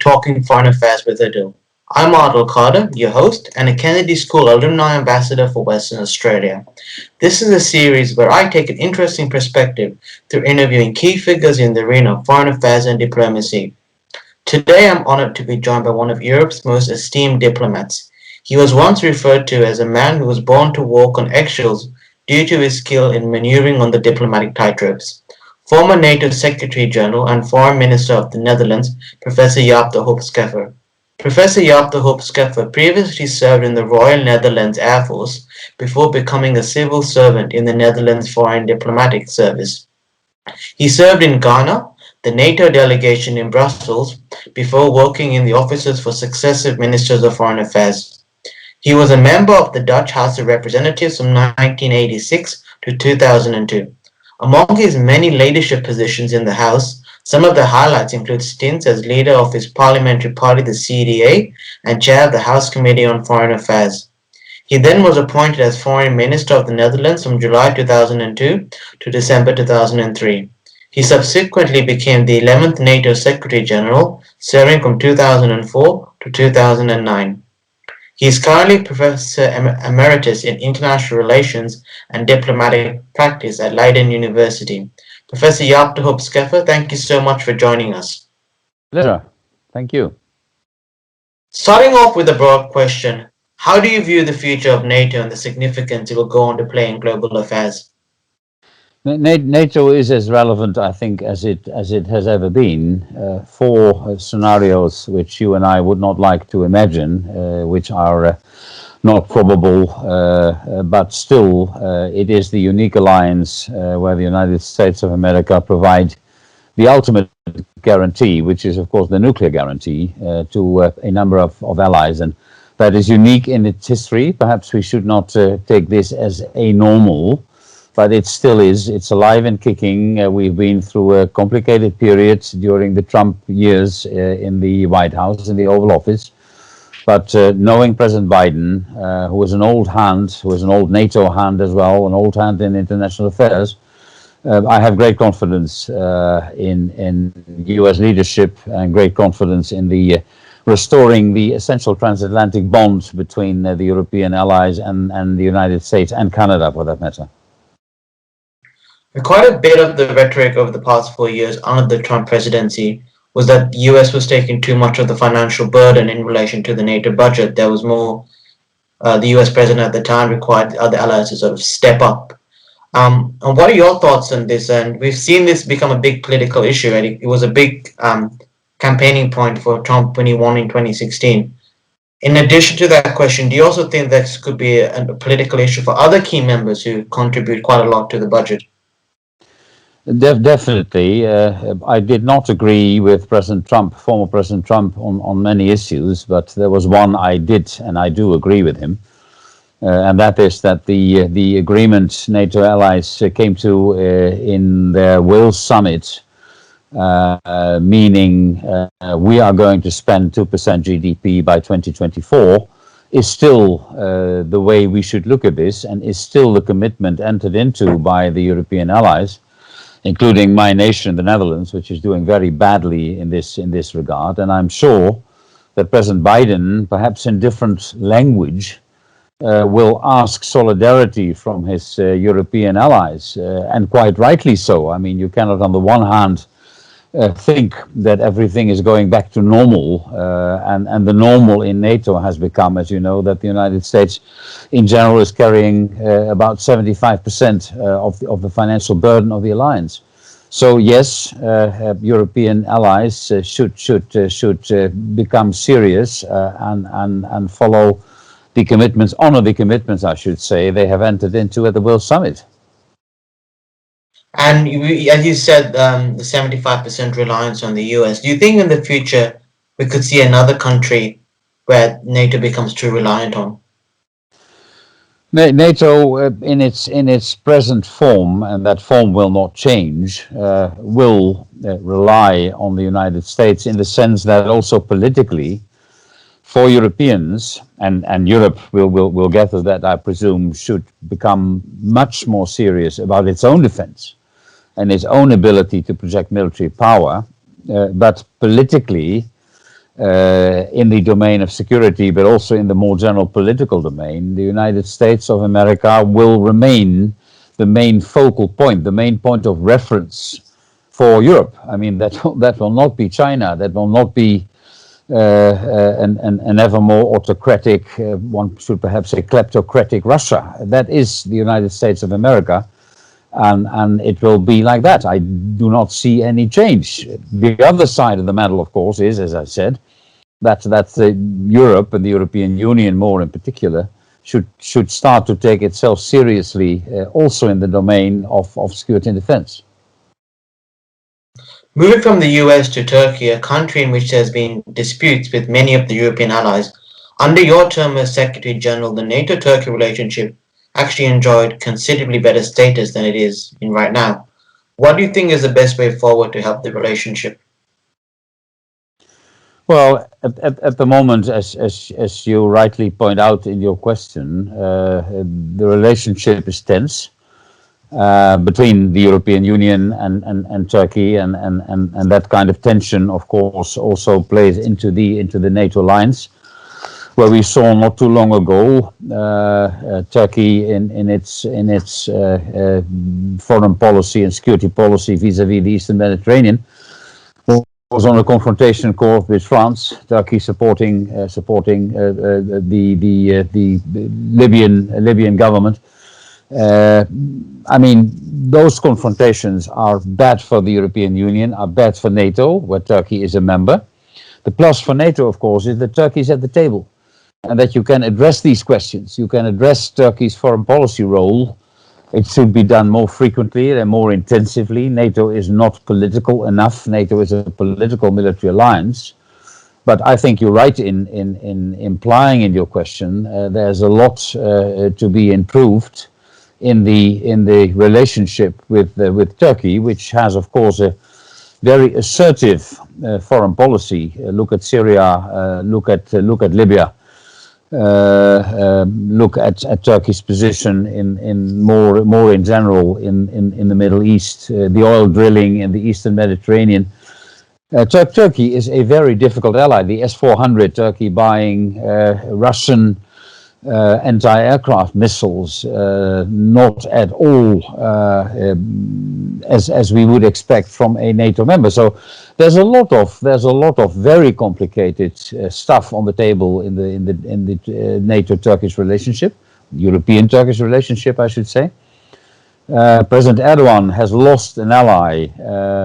Talking Foreign Affairs with Adil. I'm Adil Cader, your host and a Kennedy School Alumni Ambassador for Western Australia. This is a series where I take an interesting perspective through interviewing key figures in the arena of foreign affairs and diplomacy. Today I'm honored to be joined by one of Europe's most esteemed diplomats. He was once referred to as a man who was born to walk on eggshells due to his skill in maneuvering on the diplomatic tightropes. Former NATO Secretary General and Foreign Minister of the Netherlands, Professor Jaap de Hoop Scheffer. Professor Jaap de Hoop Scheffer previously served in the Royal Netherlands Air Force before becoming a civil servant in the Netherlands Foreign Diplomatic Service. He served in Ghana, the NATO delegation in Brussels, before working in the offices for successive ministers of foreign affairs. He was a member of the Dutch House of Representatives from 1986 to 2002. Among his many leadership positions in the House, some of the highlights include stints as leader of his parliamentary party, the CDA, and chair of the House Committee on Foreign Affairs. He then was appointed as Foreign Minister of the Netherlands from July 2002 to December 2003. He subsequently became the 11th NATO Secretary General, serving from 2004 to 2009. He is currently Professor Emeritus in International Relations and Diplomatic Practice at Leiden University. Professor Jaap de Hoop Scheffer, thank you so much for joining us. Pleasure. Thank you. Starting off with a broad question, how do you view the future of NATO and the significance it will go on to play in global affairs? NATO is as relevant, I think, as it has ever been for scenarios which you and I would not like to imagine, which are not probable, but still it is the unique alliance where the United States of America provide the ultimate guarantee, which is of course the nuclear guarantee to a number of allies, and that is unique in its history. Perhaps we should not take this as a normal, but it still is. It's alive and kicking. We've been through a complicated period during the Trump years in the White House, in the Oval Office. But knowing President Biden, who is an old hand, who is an old NATO hand as well, an old hand in international affairs, I have great confidence in U.S. leadership and great confidence in the restoring the essential transatlantic bond between the European allies and the United States and Canada, for that matter. Quite a bit of the rhetoric over the past 4 years under the Trump presidency was that the US was taking too much of the financial burden in relation to the NATO budget. There was more, the US president at the time required the other allies to sort of step up. And what are your thoughts on this? And we've seen this become a big political issue. And it was a big campaigning point for Trump when he won in 2016. In addition to that question, do you also think this could be a political issue for other key members who contribute quite a lot to the budget? Definitely. I did not agree with President Trump, former President Trump, on many issues, but there was one I did, and I do agree with him, and that is that the agreement NATO allies came to in their Wales summit, meaning we are going to spend 2% GDP by 2024, is still the way we should look at this, and is still the commitment entered into by the European allies, including my nation, the Netherlands, which is doing very badly in this regard. And I'm sure that President Biden, perhaps in different language, will ask solidarity from his European allies, and quite rightly so. I mean, you cannot on the one hand think that everything is going back to normal, and the normal in NATO has become, as you know, that the United States in general is carrying about 75% of the financial burden of the alliance. So yes, European allies should become serious and follow the commitments, honor the commitments, I should say, they have entered into at the World Summit. And as you said, the 75% reliance on the US. Do you think in the future we could see another country where NATO becomes too reliant on? NATO, in its present form, and that form will not change, will rely on the United States in the sense that also politically, for Europeans, and Europe will get to that, I presume, should become much more serious about its own defense and its own ability to project military power. But politically, in the domain of security, but also in the more general political domain, the United States of America will remain the main focal point, the main point of reference for Europe. I mean, that will not be China, that will not be an ever more autocratic, one should perhaps say kleptocratic Russia. That is the United States of America, and it will be like that. I do not see any change. The other side of the medal, of course, is, as I said, that Europe and the European Union more in particular should start to take itself seriously, also in the domain of security and defense. Moving from the US to Turkey, a country in which there's been disputes with many of the European allies, under your term as Secretary General, the NATO-Turkey relationship actually enjoyed considerably better status than it is in right now. What do you think is the best way forward to help the relationship? Well, at the moment, as you rightly point out in your question, the relationship is tense between the European Union and Turkey, and that kind of tension, of course, also plays into the NATO alliance, where we saw not too long ago Turkey in its foreign policy and security policy vis-à-vis the Eastern Mediterranean was on a confrontation course with France. Turkey supporting the Libyan government. I mean, those confrontations are bad for the European Union, are bad for NATO, where Turkey is a member. The plus for NATO, of course, is that Turkey is at the table, and that you can address these questions. You can address Turkey's foreign policy role. It should be done more frequently and more intensively. NATO is not political enough. NATO is a political military alliance. But I think you're right in implying in your question there's a lot to be improved in the relationship with Turkey, which has, of course, a very assertive foreign policy. Look at Syria. Look at Libya. Look at Turkey's position in more in general in the Middle East, the oil drilling in the Eastern Mediterranean. Turkey is a very difficult ally. The S-400, Turkey buying Russian anti-aircraft missiles, not at all as we would expect from a NATO member. So there's a lot of very complicated stuff on the table in the NATO-Turkish relationship, European-Turkish relationship, I should say. President Erdogan has lost an ally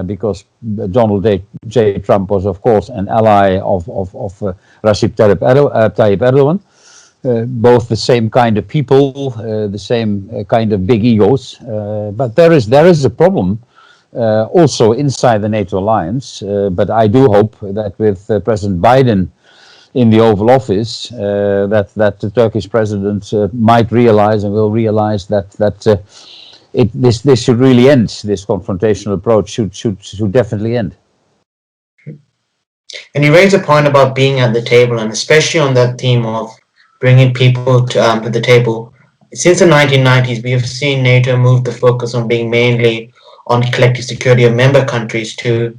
because Donald J. Trump was, of course, an ally of Recep Tayyip Erdogan. Both the same kind of people, the same kind of big egos, but there is a problem also inside the NATO alliance. But I do hope that with President Biden in the Oval Office, that the Turkish president might realize and will realize that this should really end. This confrontational approach should definitely end. And you raise a point about being at the table, and especially on that theme of bringing people to the table. Since the 1990s, we have seen NATO move the focus on being mainly on collective security of member countries to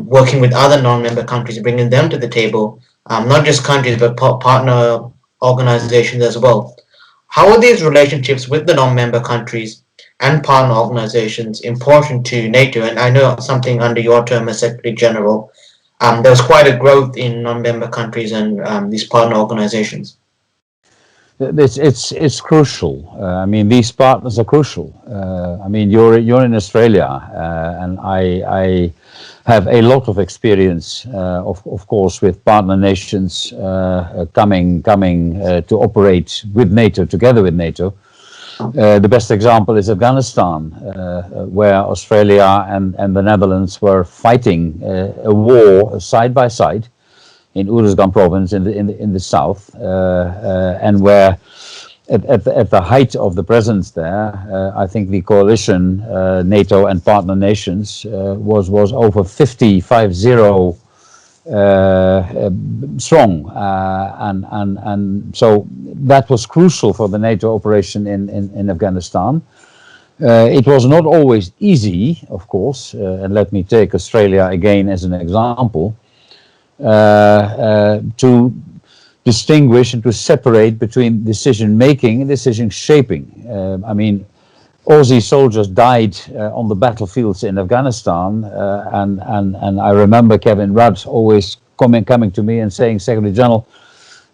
working with other non-member countries, bringing them to the table, not just countries, but partner organizations as well. How are these relationships with the non-member countries and partner organizations important to NATO? And I know something under your term as Secretary General, there was quite a growth in non-member countries and these partner organizations. It's crucial. I mean, these partners are crucial. I mean, you're in Australia, and I have a lot of experience, of course, with partner nations coming to operate with NATO, together with NATO. The best example is Afghanistan, where Australia and the Netherlands were fighting a war side by side in Uruzgan province in the south, and where at the height of the presence there, I think the coalition, NATO and partner nations, was over 50 strong, and so that was crucial for the NATO operation in Afghanistan. It was not always easy, of course, and let me take Australia again as an example. to distinguish and to separate between decision making and decision shaping. I mean, Aussie soldiers died on the battlefields in Afghanistan, and I remember Kevin Rudd always coming to me and saying, Secretary General,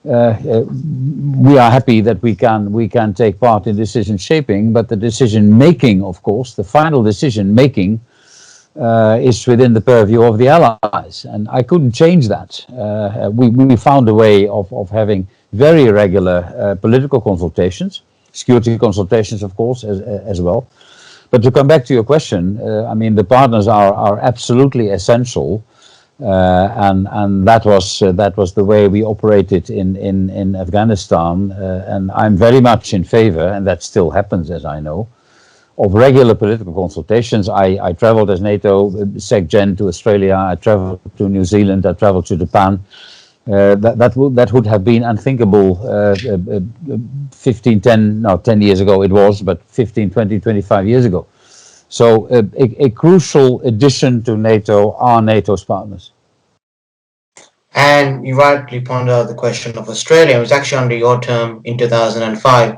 we are happy that we can take part in decision shaping, but the decision making, of course, the final decision making is within the purview of the Allies, and I couldn't change that. We found a way of having very regular political consultations, security consultations, of course, as well. But to come back to your question, I mean, the partners are absolutely essential, and that was the way we operated in Afghanistan, and I'm very much in favor, and that still happens, as I know, of regular political consultations. I traveled as NATO Sec Gen to Australia, I traveled to New Zealand, I traveled to Japan. That would have been unthinkable 10 years ago it was, but 15, 20, 25 years ago. So a crucial addition to NATO are NATO's partners. And you rightly pointed out the question of Australia. It was actually under your term in 2005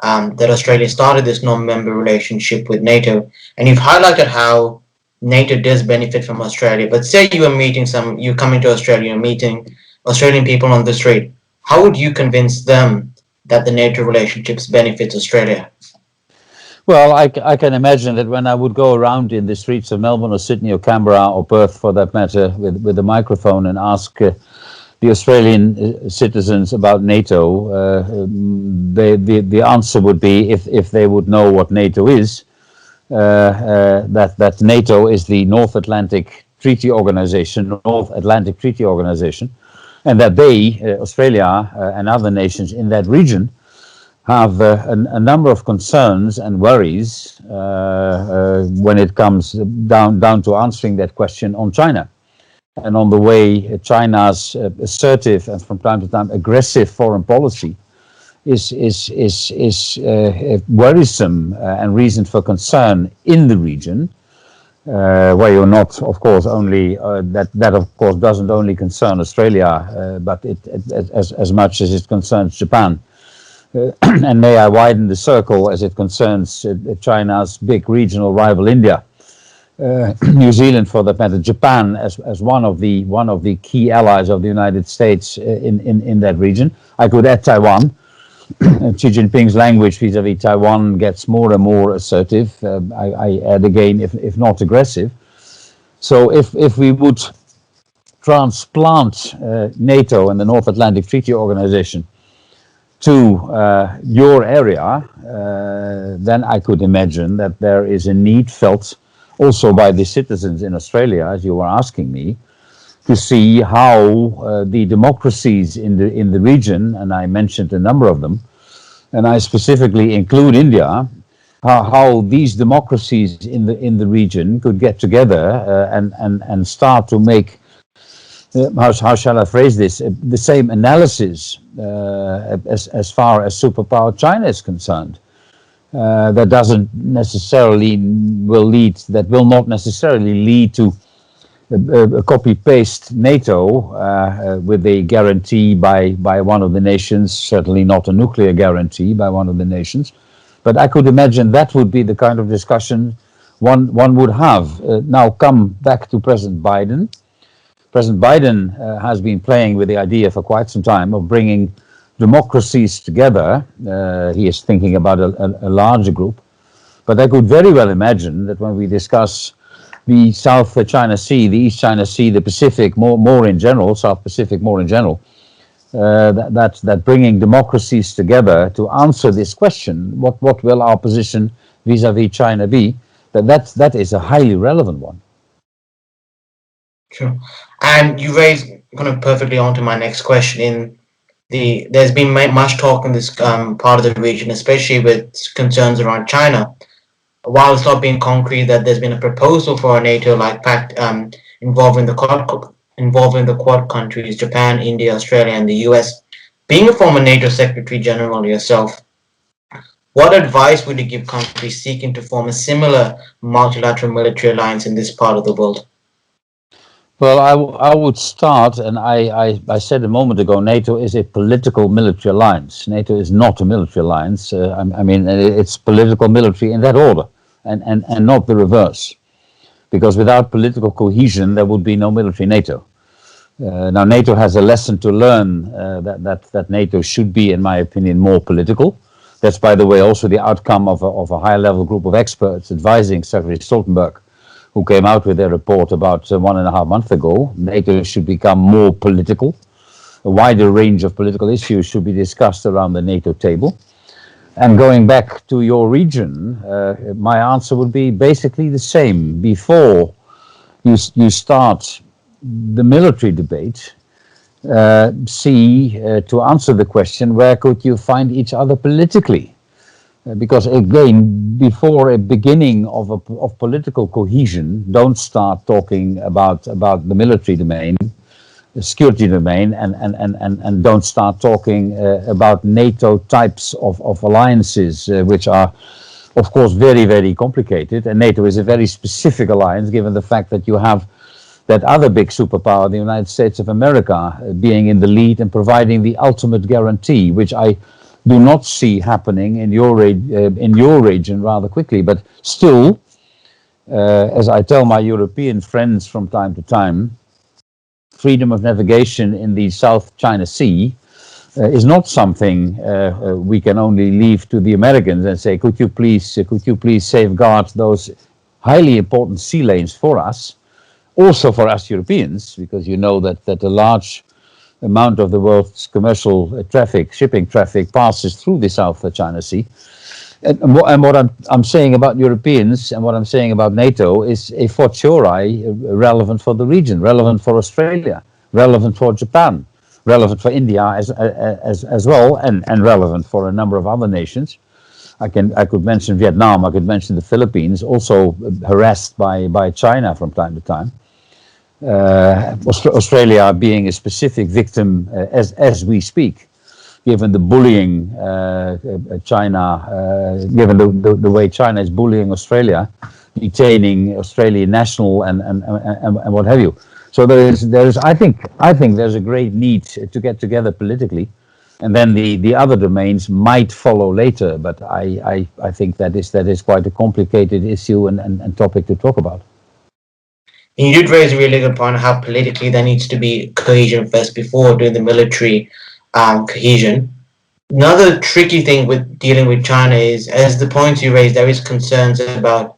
that Australia started this non-member relationship with NATO. And you've highlighted how NATO does benefit from Australia. But say you're coming to Australia, you're meeting Australian people on the street. How would you convince them that the NATO relationships benefits Australia? Well, I can imagine that when I would go around in the streets of Melbourne or Sydney or Canberra or Perth, for that matter, with a microphone and ask the Australian citizens about NATO, the answer would be, if they would know what NATO is, that NATO is the North Atlantic Treaty Organization, and that they, Australia and other nations in that region, have a number of concerns and worries when it comes down to answering that question on China, and on the way China's assertive and from time to time aggressive foreign policy is worrisome and reason for concern in the region, where you're not, of course, only that of course doesn't only concern Australia, but as much as it concerns Japan. And may I widen the circle as it concerns China's big regional rival India, New Zealand for that matter, Japan as one of the key allies of the United States in that region. I could add Taiwan. Xi Jinping's language vis-à-vis Taiwan gets more and more assertive. I add again, if not aggressive. So if we would transplant NATO and the North Atlantic Treaty Organization to your area, then I could imagine that there is a need felt also by the citizens in Australia, as you were asking me, to see how the democracies in the region, and I mentioned a number of them, and I specifically include India, how these democracies in the region could get together and start to make, how shall I phrase this, the same analysis as far as superpower China is concerned. That will not necessarily lead to a copy-paste NATO with a guarantee by one of the nations, certainly not a nuclear guarantee by one of the nations. But I could imagine that would be the kind of discussion one would have. Now come back to President Biden. President Biden has been playing with the idea for quite some time of bringing democracies together. He is thinking about a larger group. But I could very well imagine that when we discuss the South China Sea, the East China Sea, the Pacific more in general, South Pacific more in general, that bringing democracies together to answer this question, what will our position vis-à-vis China be, that is a highly relevant one. Sure. And you raised kind of perfectly onto my next question. There's been much talk in this part of the region, especially with concerns around China. While it's not been concrete that there's been a proposal for a NATO-like pact involving the Quad countries, Japan, India, Australia, and the US. Being a former NATO Secretary General yourself, what advice would you give countries seeking to form a similar multilateral military alliance in this part of the world? Well, I would start, and I said a moment ago, NATO is a political military alliance. NATO is not a military alliance. I mean, it's political military in that order, and not the reverse. Because without political cohesion, there would be no military NATO. Now, NATO has a lesson to learn that NATO should be, in my opinion, more political. That's, by the way, also the outcome of a high-level group of experts advising Secretary Stoltenberg, who came out with their report about 1.5 months ago. NATO should become more political. A wider range of political issues should be discussed around the NATO table. And going back to your region, my answer would be basically the same. Before you start the military debate, to answer the question, where could you find each other politically? Because again, before a beginning of political cohesion, don't start talking about the military domain, the security domain, and don't start talking about NATO types of alliances, which are, of course, very, very complicated. And NATO is a very specific alliance, given the fact that you have that other big superpower, the United States of America, being in the lead and providing the ultimate guarantee, which I do not see happening in your region rather quickly. But still, as I tell my European friends from time to time, freedom of navigation in the South China Sea is not something we can only leave to the Americans and say, could you please safeguard those highly important sea lanes for us, also for us Europeans, because you know that a large amount of the world's commercial traffic, shipping traffic, passes through the South China Sea. And what I'm saying about Europeans and what I'm saying about NATO is a fortiori relevant for the region, relevant for Australia, relevant for Japan, relevant for India as well, and relevant for a number of other nations. I could mention Vietnam, I could mention the Philippines, also harassed by China from time to time. Australia being a specific victim as we speak, given the bullying given the way China is bullying Australia, detaining Australian national and what have you. So there's I think there's a great need to get together politically, and then the other domains might follow later. But I think that is quite a complicated issue and topic to talk about. And you did raise a really good point on how politically there needs to be cohesion first before doing the military cohesion. Another tricky thing with dealing with China is, as the points you raised, there is concerns about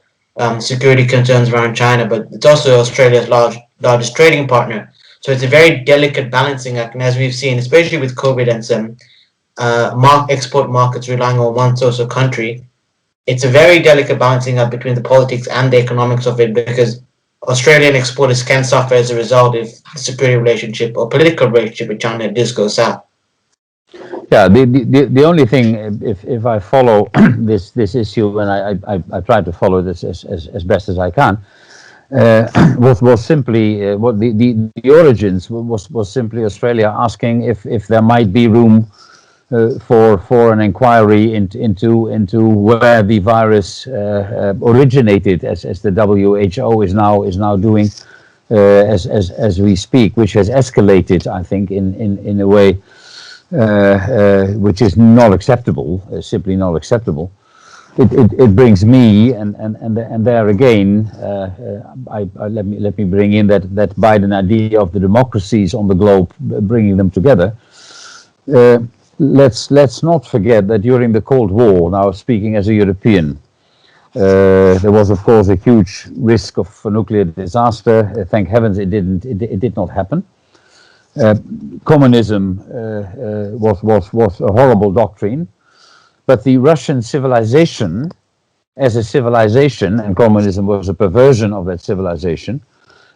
security concerns around China, but it's also Australia's largest trading partner. So it's a very delicate balancing act. And as we've seen, especially with COVID and some export markets relying on one source of country, it's a very delicate balancing act between the politics and the economics of it, because Australian exporters can suffer as a result if the security relationship or political relationship with China does go south. Yeah, the only thing, if I follow this issue, and I try to follow this as best as I can, was simply what the origins was simply Australia asking if there might be room for an inquiry into where the virus originated, as the WHO is now doing as we speak, which has escalated, I think, in a way which is not acceptable, simply not acceptable. It brings me and there again, let me bring in that Biden idea of the democracies on the globe, bringing them together. Let's not forget that during the Cold War, now speaking as a European, there was of course a huge risk of a nuclear disaster. Thank heavens it did not happen. Communism was a horrible doctrine, but the Russian civilization, as a civilization, and communism was a perversion of that civilization,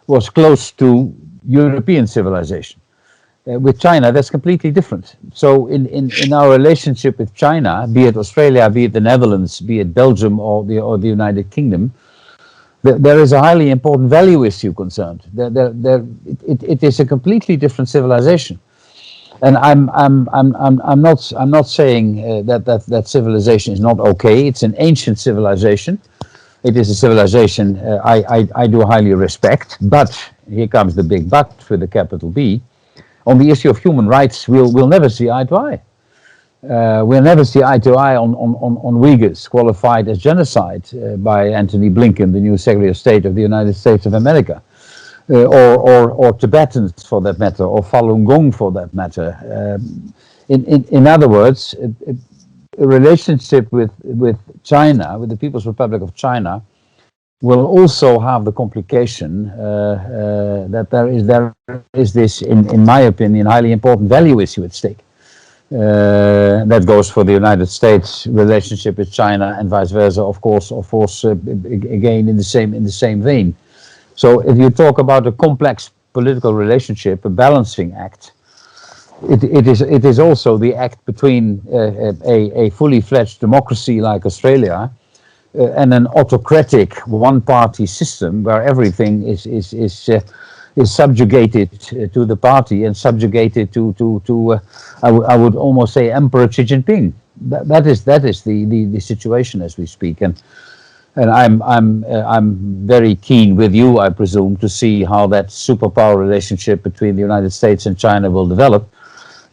was close to European civilization. With China, that's completely different. So in our relationship with China, be it Australia, be it the Netherlands, be it Belgium or the United Kingdom, there is a highly important value issue concerned. It is a completely different civilization, and I'm not saying that civilization is not okay. It's an ancient civilization. It is a civilization I do highly respect, but here comes the big but with the capital B, on the issue of human rights, we'll never see eye to eye. We'll never see eye to eye on Uyghurs qualified as genocide by Antony Blinken, the new Secretary of State of the United States of America, or Tibetans for that matter, or Falun Gong for that matter. In other words, a relationship with China, with the People's Republic of China, will also have the complication that there is this, in my opinion, highly important value issue at stake. That goes for the United States relationship with China and vice versa, of course, again in the same vein. So if you talk about a complex political relationship, a balancing act, it is also the act between a fully fledged democracy like Australia and an autocratic one-party system where everything is subjugated to the party and subjugated to I would almost say Emperor Xi Jinping. That is the situation as we speak, and I'm very keen with you, I presume, to see how that superpower relationship between the United States and China will develop.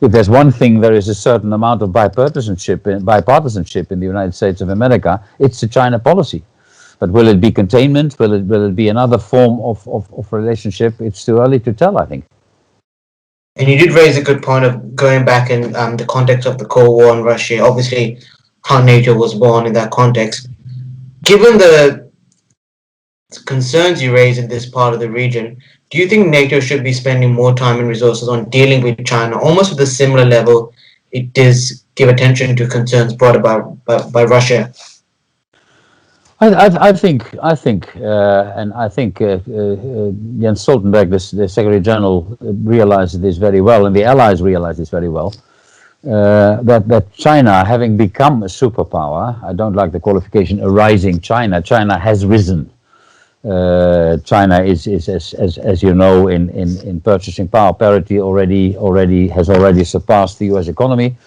If there's one thing, there is a certain amount of bipartisanship in the United States of America, it's the China policy. But will it be containment? Will it be another form of relationship? It's too early to tell, I think. And you did raise a good point of going back in the context of the Cold War in Russia, obviously how NATO was born in that context. Given the concerns you raise in this part of the region, do you think NATO should be spending more time and resources on dealing with China, almost at a similar level it does give attention to concerns brought about by Russia? I think Jens Stoltenberg, the Secretary General, realizes this very well, and the Allies realize this very well. That China, having become a superpower, I don't like the qualification "a rising China." China has risen. China is as you know, in purchasing power parity has already surpassed the U.S. economy.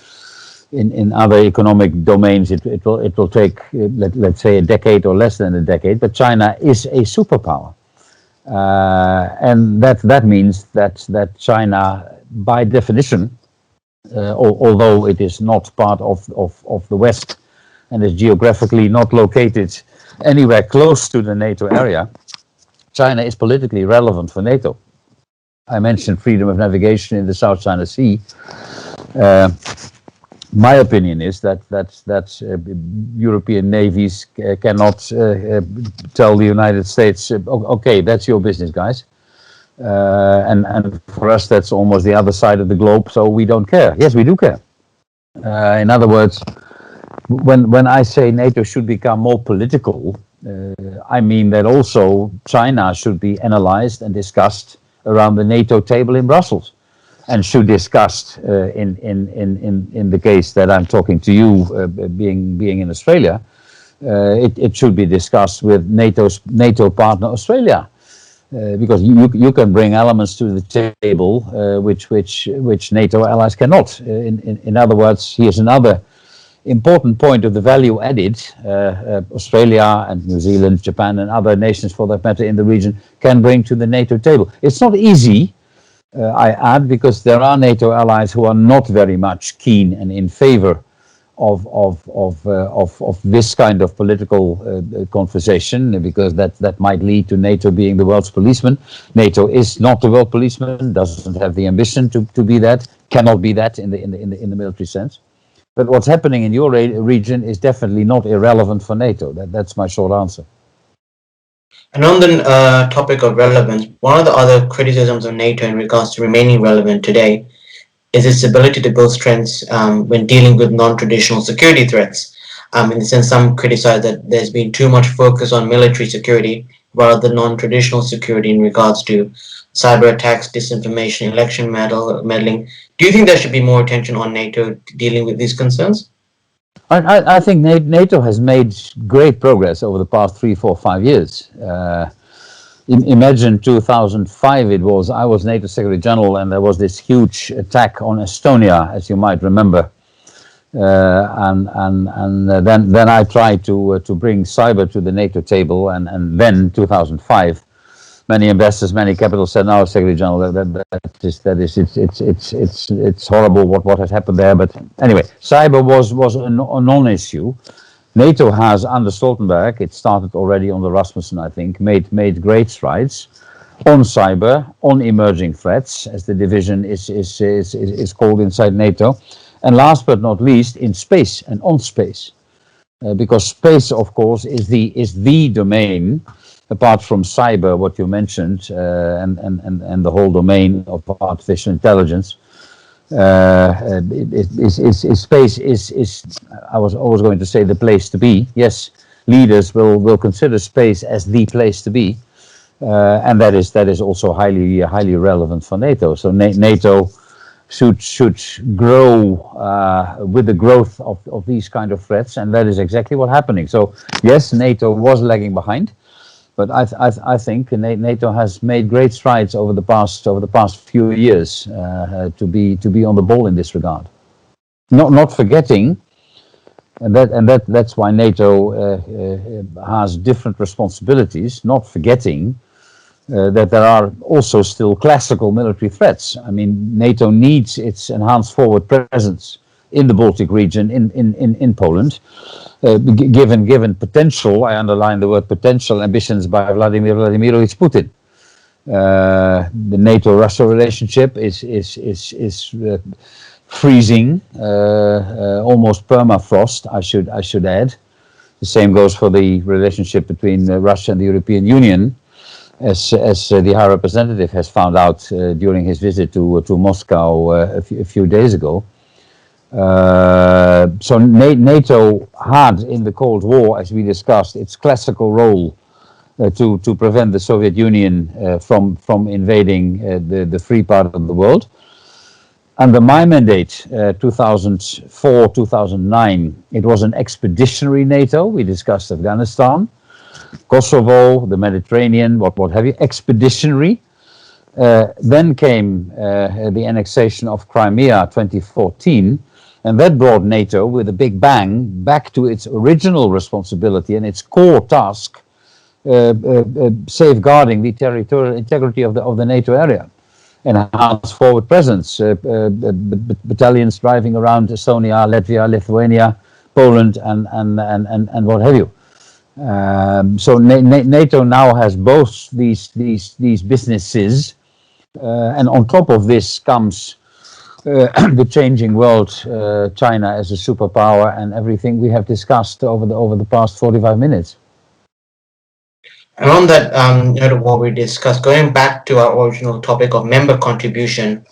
In other economic domains, it will take let's say a decade or less than a decade. But China is a superpower, and that means that China, by definition, although it is not part of the West and is geographically not located anywhere close to the NATO area, China is politically relevant for NATO. I mentioned freedom of navigation in the South China Sea. My opinion is that European navies cannot tell the United States, okay, that's your business, guys. And for us, that's almost the other side of the globe, so we don't care. Yes, we do care. In other words, when I say NATO should become more political, I mean that also China should be analyzed and discussed around the NATO table in Brussels, and should discuss in the case that I'm talking to you, being in Australia, it should be discussed with NATO partner Australia. Because you can bring elements to the table which NATO allies cannot. In other words, here's another important point of the value added. Australia and New Zealand, Japan, and other nations, for that matter, in the region can bring to the NATO table. It's not easy, I add, because there are NATO allies who are not very much keen and in favor of this kind of political conversation, because that might lead to NATO being the world's policeman. NATO is not the world policeman, doesn't have the ambition to be that, cannot be that in the military sense. But what's happening in your region is definitely not irrelevant for NATO. That's my short answer. And on the topic of relevance, one of the other criticisms of NATO in regards to remaining relevant today is its ability to build strengths when dealing with non-traditional security threats. In the sense, some criticize that there's been too much focus on military security rather than non-traditional security in regards to cyber attacks, disinformation, election meddling. Do you think there should be more attention on NATO dealing with these concerns? I think NATO has made great progress over the past 3, 4, 5 years. Imagine 2005 it was, I was NATO Secretary General, and there was this huge attack on Estonia, as you might remember. Then I tried to bring cyber to the NATO table, and then 2005 many ambassadors, many capitals said, "No, Secretary General, it's horrible what has happened there." But anyway, cyber was a non-issue. NATO has, under Stoltenberg, it started already under Rasmussen, I think, made great strides on cyber, on emerging threats, as the division is called inside NATO, and last but not least, in space and on space, because space, of course, is the domain, apart from cyber, what you mentioned, and the whole domain of artificial intelligence. Space is I was always going to say the place to be. Yes, leaders will consider space as the place to be, and that is also highly relevant for NATO. So NATO should grow with the growth of these kind of threats, and that is exactly what's happening. So yes, NATO was lagging behind. But I think NATO has made great strides over the past few years to be on the ball in this regard. Not forgetting, and that's why NATO has different responsibilities. Not forgetting that there are also still classical military threats. I mean, NATO needs its enhanced forward presence in the Baltic region, in Poland. Given potential, I underline the word potential, ambitions by Vladimir Vladimirovich Putin. The NATO-Russia relationship is freezing, almost permafrost, I should add. The same goes for the relationship between Russia and the European Union, as the High Representative has found out during his visit to Moscow a few days ago. So NATO had, in the Cold War, as we discussed, its classical role to prevent the Soviet Union from invading the free part of the world. Under my mandate, 2004-2009, it was an expeditionary NATO. We discussed Afghanistan, Kosovo, the Mediterranean, what have you, expeditionary. Then came the annexation of Crimea, 2014. And that brought NATO with a big bang back to its original responsibility and its core task, safeguarding the territorial integrity of the NATO area. Enhanced forward presence, battalions driving around Estonia, Latvia, Lithuania, Poland, and what have you. So NATO now has both these businesses, and on top of this comes the changing world, China as a superpower, and everything we have discussed over the past 45 minutes. And on that what we discussed, going back to our original topic of member contribution,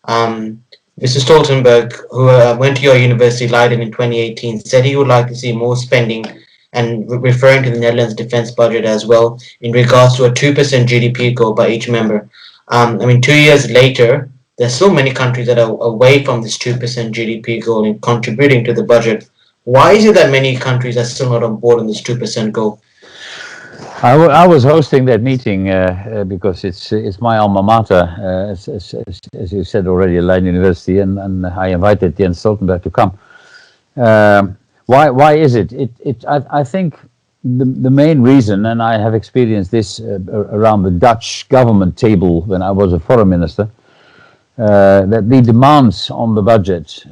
Mr. Stoltenberg, who went to your university, Leiden, in 2018, said he would like to see more spending, and referring to the Netherlands defense budget as well, in regards to a 2% GDP goal by each member. I mean, 2 years later, there's so many countries that are away from this 2% GDP goal and contributing to the budget. Why is it that many countries are still not on board on this 2% goal? I was hosting that meeting because it's my alma mater, as you said already, at Leiden University, and I invited Jens Stoltenberg to come. Why is it? I think the main reason, and I have experienced this around the Dutch government table when I was a foreign minister, that the demands on the budget,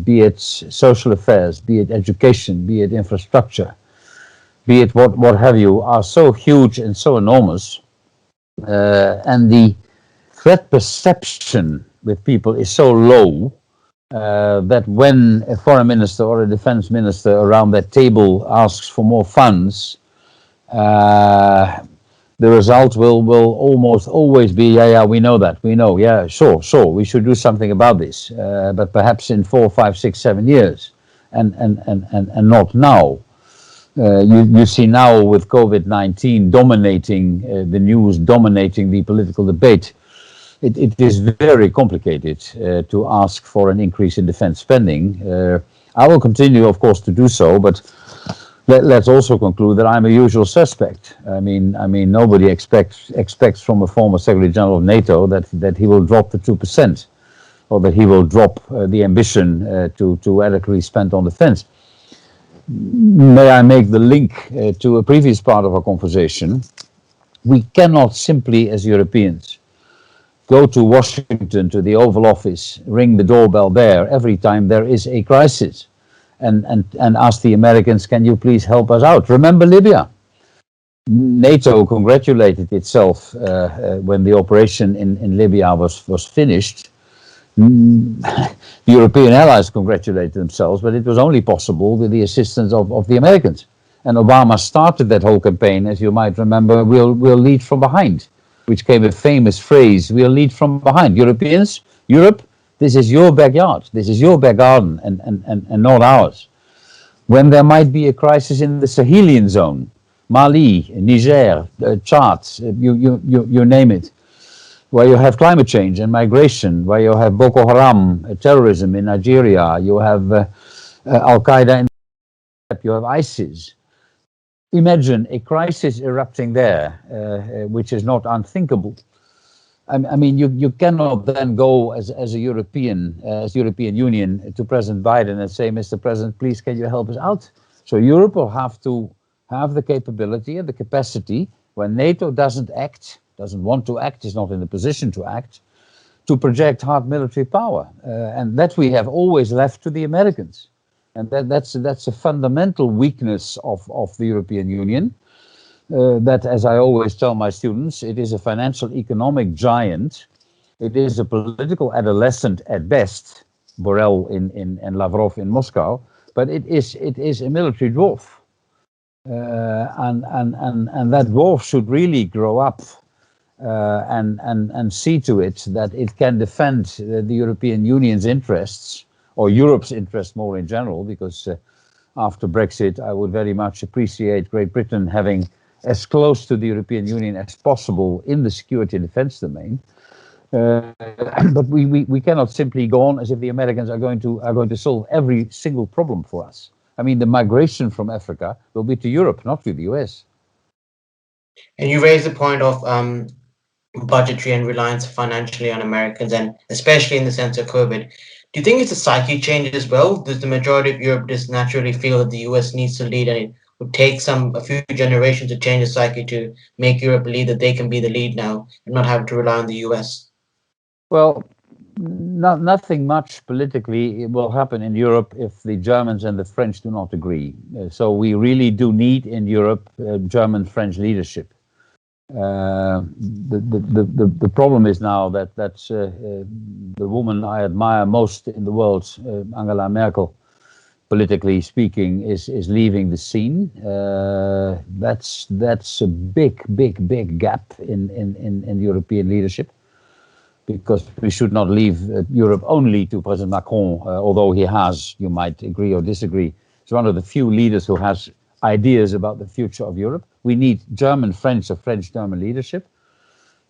be it social affairs, be it education, be it infrastructure, be it what have you, are so huge and so enormous, and the threat perception with people is so low, that when a foreign minister or a defense minister around that table asks for more funds, the result will almost always be, yeah, we know that, yeah, sure, we should do something about this, but perhaps in 4, 5, 6, 7 years, and not now. You see now with COVID-19 dominating the news, dominating the political debate, it is very complicated to ask for an increase in defense spending. I will continue, of course, to do so, but let's also conclude that I'm a usual suspect. I mean, nobody expects from a former Secretary General of NATO that he will drop the 2%, or that he will drop the ambition to adequately spend on defense. May I make the link to a previous part of our conversation? We cannot simply, as Europeans, go to Washington, to the Oval Office, ring the doorbell there every time there is a crisis, and ask the Americans, can you please help us out? Remember Libya? NATO congratulated itself when the operation in Libya was finished. The European allies congratulated themselves, but it was only possible with the assistance of the Americans. And Obama started that whole campaign, as you might remember, we'll lead from behind, which became a famous phrase, we'll lead from behind. Europeans, Europe, this is your backyard, this is your back garden, and not ours. When there might be a crisis in the Sahelian zone, Mali, Niger, Chad, you name it, where you have climate change and migration, where you have Boko Haram, terrorism in Nigeria, you have Al-Qaeda, you have ISIS. Imagine a crisis erupting there, which is not unthinkable. I mean, you cannot then go as a European Union to President Biden and say, Mr. President, please can you help us out? So Europe will have to have the capability and the capacity when NATO doesn't act, doesn't want to act, is not in a position to act, to project hard military power. And that we have always left to the Americans. And that's a fundamental weakness of the European Union. That, as I always tell my students, it is a financial economic giant. It is a political adolescent at best, Borrell and Lavrov in Moscow, but it is a military dwarf. And that dwarf should really grow up and see to it that it can defend the European Union's interests, or Europe's interests more in general, because after Brexit, I would very much appreciate Great Britain having as close to the European Union as possible in the security and defense domain. But we cannot simply go on as if the Americans are going to solve every single problem for us. I mean, the migration from Africa will be to Europe, not to the US. And you raised the point of budgetary and reliance financially on Americans, and especially in the sense of COVID. Do you think it's a psyche change as well? Does the majority of Europe just naturally feel that the US needs to lead, and it would take a few generations to change the psyche to make Europe believe that they can be the lead now and not have to rely on the US? Well, nothing much politically will happen in Europe if the Germans and the French do not agree. So we really do need in Europe German-French leadership. The problem is now that the woman I admire most in the world, Angela Merkel, politically speaking, is leaving the scene. That's a big gap in European leadership, because we should not leave Europe only to President Macron, although he has, you might agree or disagree, he's one of the few leaders who has ideas about the future of Europe. We need German-French or French-German leadership.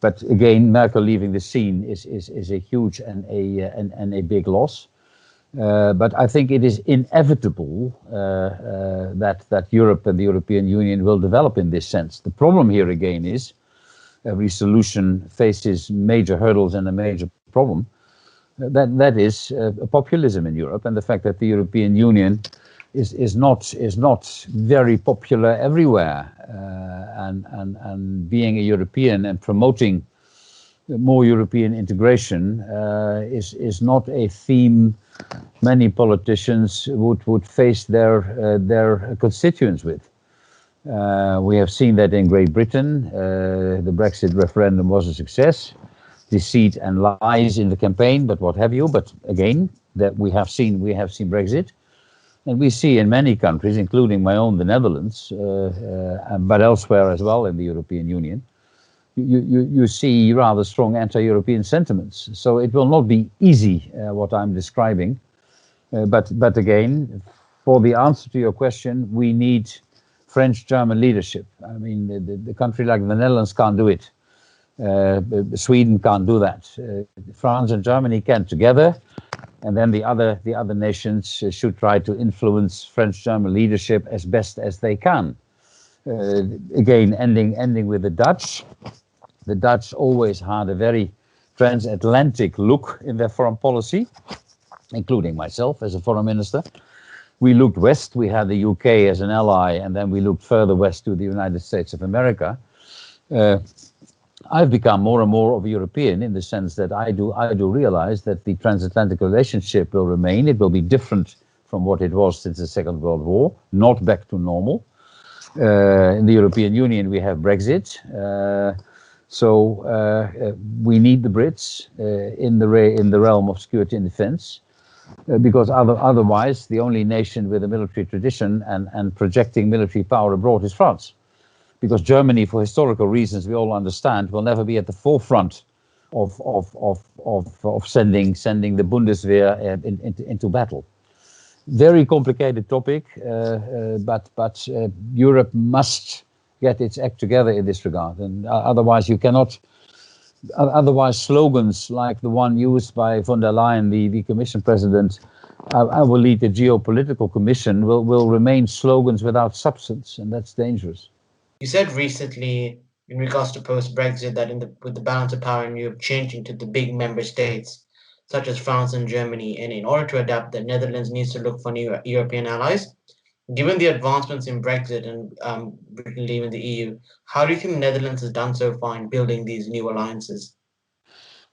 But again, Merkel leaving the scene is a huge and a big loss. But I think it is inevitable that Europe and the European Union will develop in this sense. The problem here again is every solution faces major hurdles and a major problem. That is populism in Europe, and the fact that the European Union is not very popular everywhere. And being a European and promoting more European integration is not a theme many politicians would face their constituents with. We have seen that in Great Britain. The Brexit referendum was a success. Deceit and lies in the campaign, but what have you. But again, that we have seen Brexit. And we see in many countries, including my own, the Netherlands, but elsewhere as well in the European Union, you see rather strong anti-European sentiments. So it will not be easy, what I'm describing. But again, for the answer to your question, we need French-German leadership. I mean, the country like the Netherlands can't do it. Sweden can't do that. France and Germany can together. And then the other nations should try to influence French-German leadership as best as they can. Again, ending with the Dutch. The Dutch always had a very transatlantic look in their foreign policy, including myself as a foreign minister. We looked west, we had the UK as an ally, and then we looked further west to the United States of America. Uh, I've become more and more of a European in the sense that I do realize that the transatlantic relationship will remain. It will be different from what it was since the Second World War, not back to normal. In the European Union, we have Brexit. So we need the Brits in the realm of security and defense, because otherwise the only nation with a military tradition and projecting military power abroad is France. Because Germany, for historical reasons we all understand, will never be at the forefront of sending the Bundeswehr into battle. Very complicated topic, but Europe must get its act together in this regard, and otherwise you cannot. Otherwise, slogans like the one used by von der Leyen, the Commission President, "I will lead the geopolitical Commission," will remain slogans without substance, and that's dangerous. You said recently, in regards to post-Brexit, that with the balance of power in Europe changing to the big member states, such as France and Germany, and in order to adapt, the Netherlands needs to look for new European allies. Given the advancements in Brexit and Britain leaving the EU, how do you think the Netherlands has done so far in building these new alliances?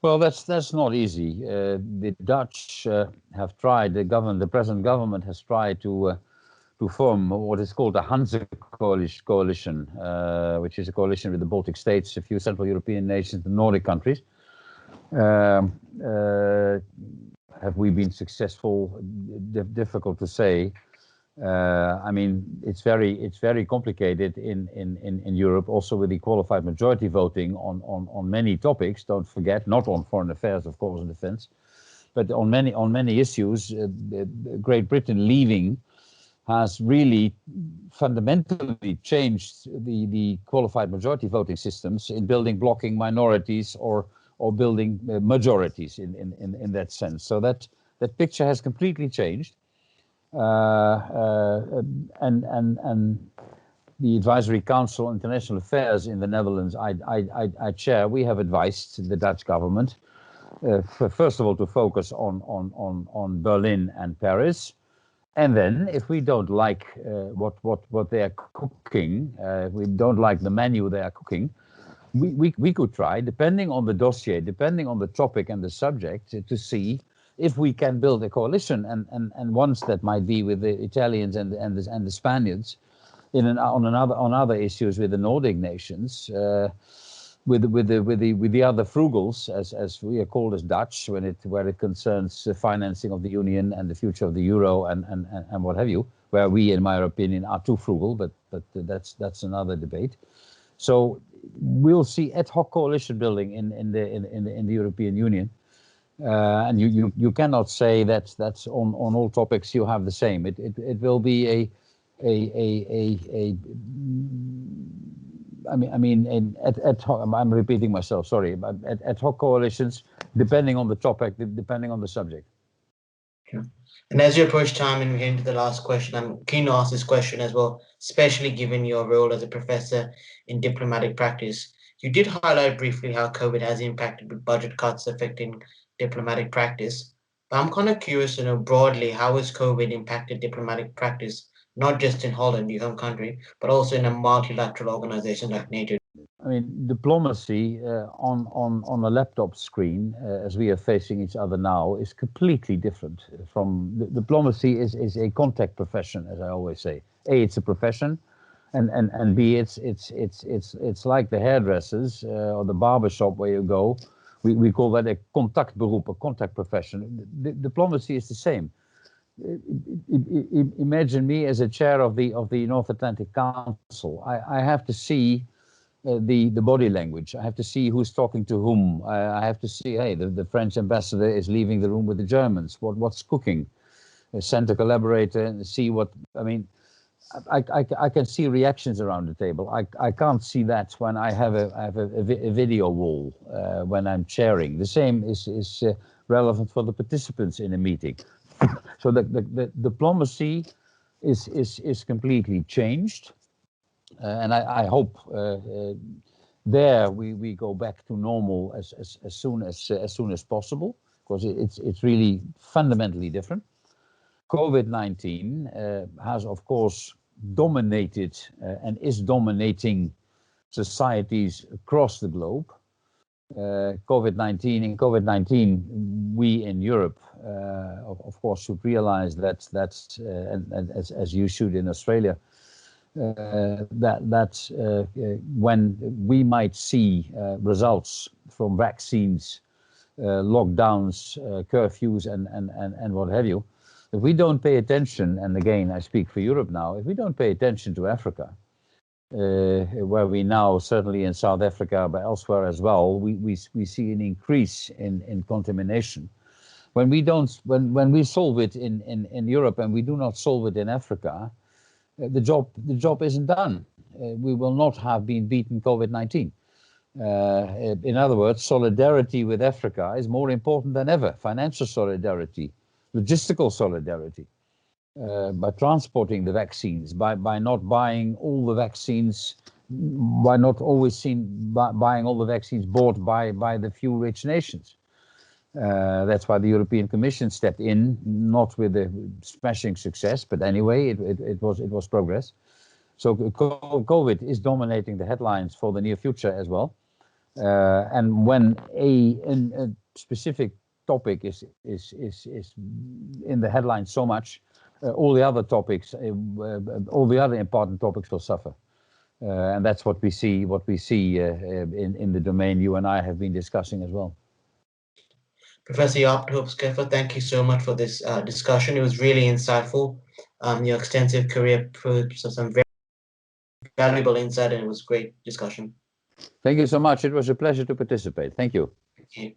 Well, that's not easy. The Dutch have tried. The present government has tried to form what is called a Hanse coalition, which is a coalition with the Baltic states, a few Central European nations, the Nordic countries. Um, uh, have we been successful? Difficult to say. I mean, it's very complicated in Europe, also with the qualified majority voting on many topics. Don't forget, not on foreign affairs, of course, and defense, but on many issues. Great Britain leaving has really fundamentally changed the qualified majority voting systems in building blocking minorities or building majorities in that sense. So that picture has completely changed. And the Advisory Council on International Affairs in the Netherlands, I chair. We have advised the Dutch government, first of all, to focus on Berlin and Paris, and then if we don't like what they are cooking, if we don't like the menu they are cooking, we could try, depending on the dossier, depending on the topic and the subject, to see if we can build a coalition, and once that might be with the Italians and the Spaniards, on other issues with the Nordic nations, with the other frugals, as we are called as Dutch, where it concerns the financing of the union and the future of the euro and what have you, where we, in my opinion, are too frugal, but that's another debate. So we'll see ad hoc coalition building in the European Union. And you cannot say that's on all topics you have the same. It will be I'm repeating myself, sorry, but ad hoc coalitions, depending on the topic, depending on the subject. Yeah. And as you approach time and we're getting to the last question, I'm keen to ask this question as well, especially given your role as a professor in diplomatic practice. You did highlight briefly how COVID has impacted with budget cuts affecting diplomatic practice. But I'm kind of curious to know broadly, how has COVID impacted diplomatic practice, not just in Holland, your home country, but also in a multilateral organization like NATO? I mean, diplomacy on a laptop screen, as we are facing each other now, is completely different from diplomacy. Is a contact profession, as I always say. A, it's a profession, and B, it's like the hairdressers or the barber shop where you go. We call that a contactberoep, a contact profession. Diplomacy is the same. Imagine me as a chair of the North Atlantic Council. I have to see the body language. I have to see who's talking to whom. I have to see, hey, the French ambassador is leaving the room with the Germans. What's cooking? Send a collaborator and see what. I mean, I can see reactions around the table. I can't see that when I have a video wall when I'm chairing. The same is relevant for the participants in a meeting. So the diplomacy is completely changed. And I hope there we go back to normal as soon as possible, because it's really fundamentally different. COVID-19 has, of course, dominated and is dominating societies across the globe. COVID-19, in COVID-19, we in Europe, of course, should realize that's and as you should in Australia, that when we might see results from vaccines, lockdowns, curfews, and what have you, if we don't pay attention, and again I speak for Europe now, if we don't pay attention to Africa, where we now, certainly in South Africa, but elsewhere as well, we see an increase in contamination. When we solve it in Europe and we do not solve it in Africa, the job isn't done. We will not have been beaten COVID-19. In other words, solidarity with Africa is more important than ever. Financial solidarity, logistical solidarity. By transporting the vaccines, by not buying all the vaccines, by not always buying all the vaccines bought by the few rich nations. That's why the European Commission stepped in, not with a smashing success, but anyway, it was progress. So COVID is dominating the headlines for the near future as well. And when a specific topic is in the headlines so much, all the other topics, all the other important topics will suffer, and that's what we see. In the domain you and I have been discussing as well. Professor Jaap de Hoop Scheffer, thank you so much for this discussion. It was really insightful. Your extensive career proved some very valuable insight, and it was a great discussion. Thank you so much. It was a pleasure to participate. Thank you. Thank you.